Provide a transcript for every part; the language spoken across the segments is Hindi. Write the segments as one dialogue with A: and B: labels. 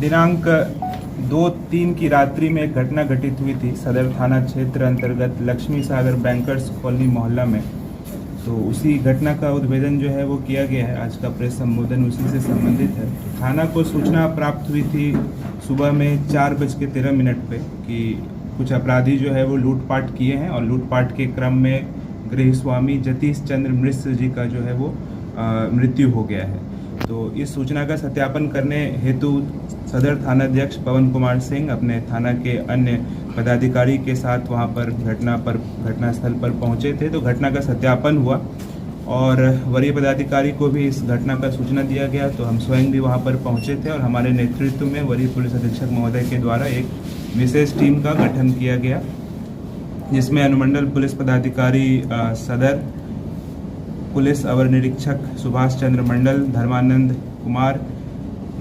A: दिनांक 2-3 की रात्रि में एक घटना घटित हुई थी सदर थाना क्षेत्र अंतर्गत लक्ष्मी सागर बैंकर्स कॉलोनी मोहल्ला में। तो उसी घटना का उद्भेदन जो है वो किया गया है। आज का प्रेस संबोधन उसी से संबंधित है। थाना को सूचना प्राप्त हुई थी सुबह में 4:13 पे कि कुछ अपराधी जो है वो लूटपाट किए हैं और लूटपाट के क्रम में गृह स्वामी जतीश चंद्र मिश्र जी का जो है वो मृत्यु हो गया है। तो इस सूचना का सत्यापन करने हेतु सदर थानाध्यक्ष पवन कुमार सिंह अपने थाना के अन्य पदाधिकारी के साथ वहां पर घटनास्थल पर पहुंचे थे। तो घटना का सत्यापन हुआ और वरीय पदाधिकारी को भी इस घटना का सूचना दिया गया। तो हम स्वयं भी वहां पर पहुंचे थे और हमारे नेतृत्व में वरीय पुलिस अधीक्षक महोदय के द्वारा एक विशेष टीम का गठन किया गया, जिसमें अनुमंडल पुलिस पदाधिकारी सदर, पुलिस अवर निरीक्षक सुभाष चंद्र मंडल, धर्मानंद कुमार,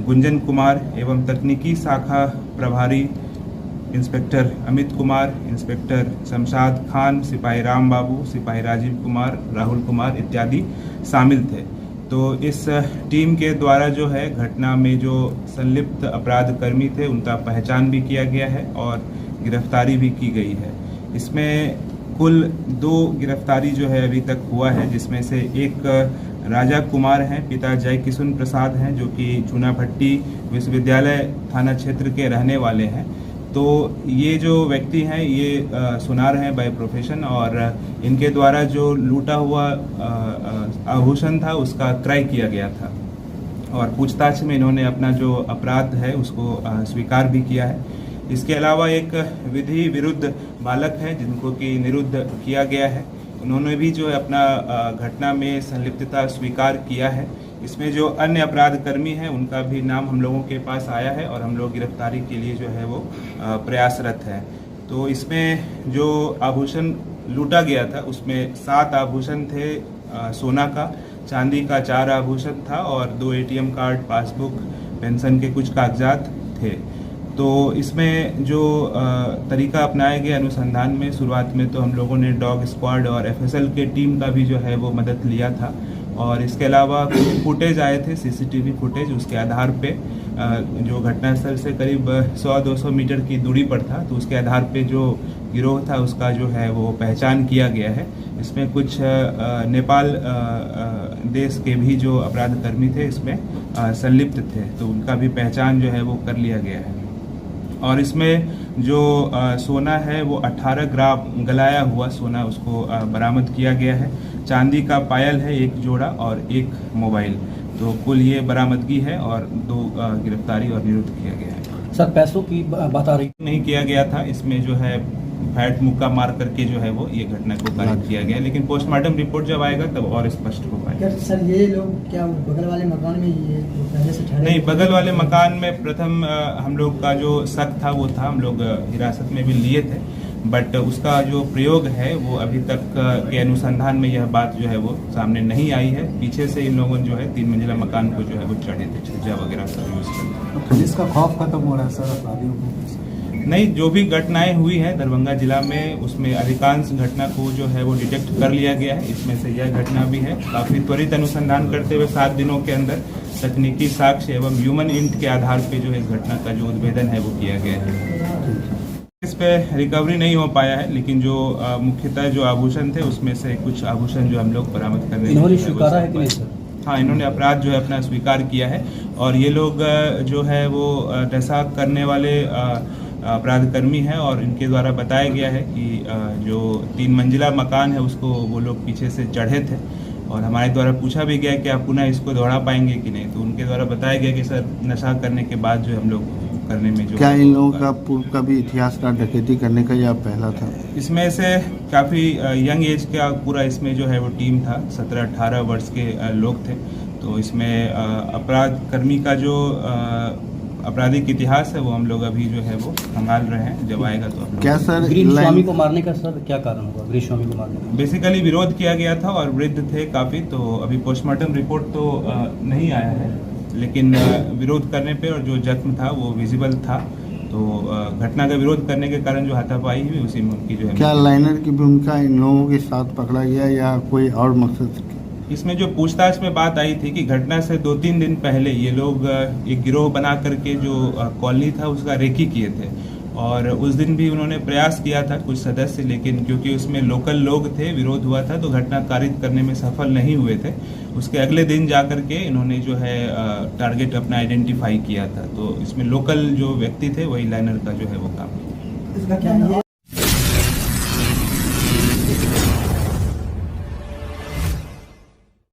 A: गुंजन कुमार एवं तकनीकी शाखा प्रभारी इंस्पेक्टर अमित कुमार, इंस्पेक्टर शमशाद खान, सिपाही राम बाबू, सिपाही राजीव कुमार, राहुल कुमार इत्यादि शामिल थे। तो इस टीम के द्वारा जो है घटना में जो संलिप्त अपराध कर्मी थे उनका पहचान भी किया गया है और गिरफ्तारी भी की गई है। इसमें कुल 2 गिरफ्तारी जो है अभी तक हुआ है, जिसमें से एक राजा कुमार हैं, पिता जय किशुन प्रसाद हैं, जो कि चूनाभट्टी विश्वविद्यालय थाना क्षेत्र के रहने वाले हैं। तो ये जो व्यक्ति हैं ये सुनार हैं बाय प्रोफेशन और इनके द्वारा जो लूटा हुआ आभूषण था उसका क्रय किया गया था और पूछताछ में इन्होंने अपना जो अपराध है उसको स्वीकार भी किया है। इसके अलावा एक विधि विरुद्ध बालक है जिनको कि निरुद्ध किया गया है। उन्होंने भी जो है अपना घटना में संलिप्तता स्वीकार किया है। इसमें जो अन्य अपराध कर्मी हैं उनका भी नाम हम लोगों के पास आया है और हम लोग गिरफ्तारी के लिए जो है वो प्रयासरत हैं। तो इसमें जो आभूषण लूटा गया था उसमें 7 आभूषण थे सोना का, चांदी का 4 आभूषण था और 2 ATM कार्ड, पासबुक, पेंशन के कुछ कागजात थे। तो इसमें जो तरीका अपनाया गया अनुसंधान में, शुरुआत में तो हम लोगों ने डॉग स्क्वाड और FSL के टीम का भी जो है वो मदद लिया था और इसके अलावा कुछ फुटेज आए थे, CCTV फुटेज, उसके आधार पे जो घटनास्थल से करीब 100-200 मीटर की दूरी पर था, तो उसके आधार पे जो गिरोह था उसका जो है वो पहचान किया गया है। इसमें कुछ नेपाल देश के भी जो अपराध कर्मी थे इसमें संलिप्त थे, तो उनका भी पहचान जो है वो कर लिया गया है। और इसमें जो सोना है वो 18 ग्राम गलाया हुआ सोना उसको बरामद किया गया है। चांदी का पायल है 1 जोड़ा और 1 मोबाइल। तो कुल ये बरामदगी है और 2 गिरफ्तारी और निरुद्ध किया गया है।
B: सर पैसों की बात आ रही
A: नहीं किया गया था, इसमें जो है फैट मुक्का मार करके जो है वो ये घटना को कारित किया गया, लेकिन पोस्टमार्टम रिपोर्ट जब आएगा तब और स्पष्ट हो पाएगा।
C: सर ये लोग क्या बगल वाले मकान में ये पहले से ठहरे? नहीं,
A: बगल वाले मकान में प्रथम हम लोग का जो शक था वो था, हम लोग हिरासत में भी लिए थे, बट उसका जो प्रयोग है वो अभी तक के अनुसंधान में यह बात जो है वो सामने नहीं आई है। पीछे से इन लोगों जो है 3 मंजिला मकान को जो है वो चढ़े थे, छज्जा वगैरह सब यूज करते।
B: पुलिस का खौफ खत्म हो रहा है सर अपराधियों को?
A: नहीं, जो भी घटनाएं हुई हैं दरभंगा जिला में उसमें अधिकांश घटना को जो है वो डिटेक्ट कर लिया गया है। इसमें से यह घटना भी है। काफी त्वरित अनुसंधान करते हुए 7 दिनों के अंदर तकनीकी साक्ष्य एवं ह्यूमन इंट के आधार पे जो है इस घटना का जो उद्भेदन है वो किया गया है। इस पे रिकवरी नहीं हो पाया है, लेकिन जो मुख्यतः जो आभूषण थे उसमें से कुछ आभूषण जो हम लोग बरामद करने
B: इन्होंने स्वीकारा है कि नहीं सर?
A: हाँ, इन्होंने अपराध जो है अपना स्वीकार किया है और ये लोग जो है वो नशा करने वाले अपराध कर्मी हैं और इनके द्वारा बताया गया है कि जो 3 मंजिला मकान है उसको वो लोग पीछे से चढ़े थे और हमारे द्वारा पूछा भी गया कि आप पुनः इसको दोहरा पाएंगे कि नहीं, तो उनके द्वारा बताया गया कि सर नशा करने के बाद जो हम लोग करने में जो
D: क्या इन लोगों का पूर्व का भी इतिहास था डकैती करने का या पहला था?
A: इसमें से काफ़ी यंग एज का पूरा इसमें जो है वो टीम था, 17-18 वर्ष के लोग थे। तो इसमें अपराध कर्मी का जो आपराधिक इतिहास है वो हम लोग अभी जो है वो संभाल रहे हैं। जब आएगा तो
D: क्या सर
B: गृह स्वामी को मारने का सर क्या कारण होगा? गृह स्वामी को मारने का
A: बेसिकली विरोध किया गया था और वृद्ध थे काफी, तो अभी पोस्टमार्टम रिपोर्ट तो नहीं आया है, लेकिन विरोध करने पे और जो जख्म था वो विजिबल था, तो घटना का विरोध करने के कारण जो हाथापाई हुई उसी में उनकी जो है।
D: क्या लाइनर की भूमिका इन लोगों के साथ पकड़ा गया या कोई और मकसद?
A: इसमें जो पूछताछ में बात आई थी कि घटना से 2-3 दिन पहले ये लोग एक गिरोह बना करके जो कॉलोनी था उसका रेकी किए थे, और उस दिन भी उन्होंने प्रयास किया था कुछ सदस्य, लेकिन क्योंकि उसमें लोकल लोग थे, विरोध हुआ था, तो घटना कारित करने में सफल नहीं हुए थे। उसके अगले दिन जा करके इन्होंने जो है टारगेट अपना आइडेंटिफाई किया था। तो इसमें लोकल जो व्यक्ति थे वही लाइनर का जो है वो काम किया।
C: इसका क्या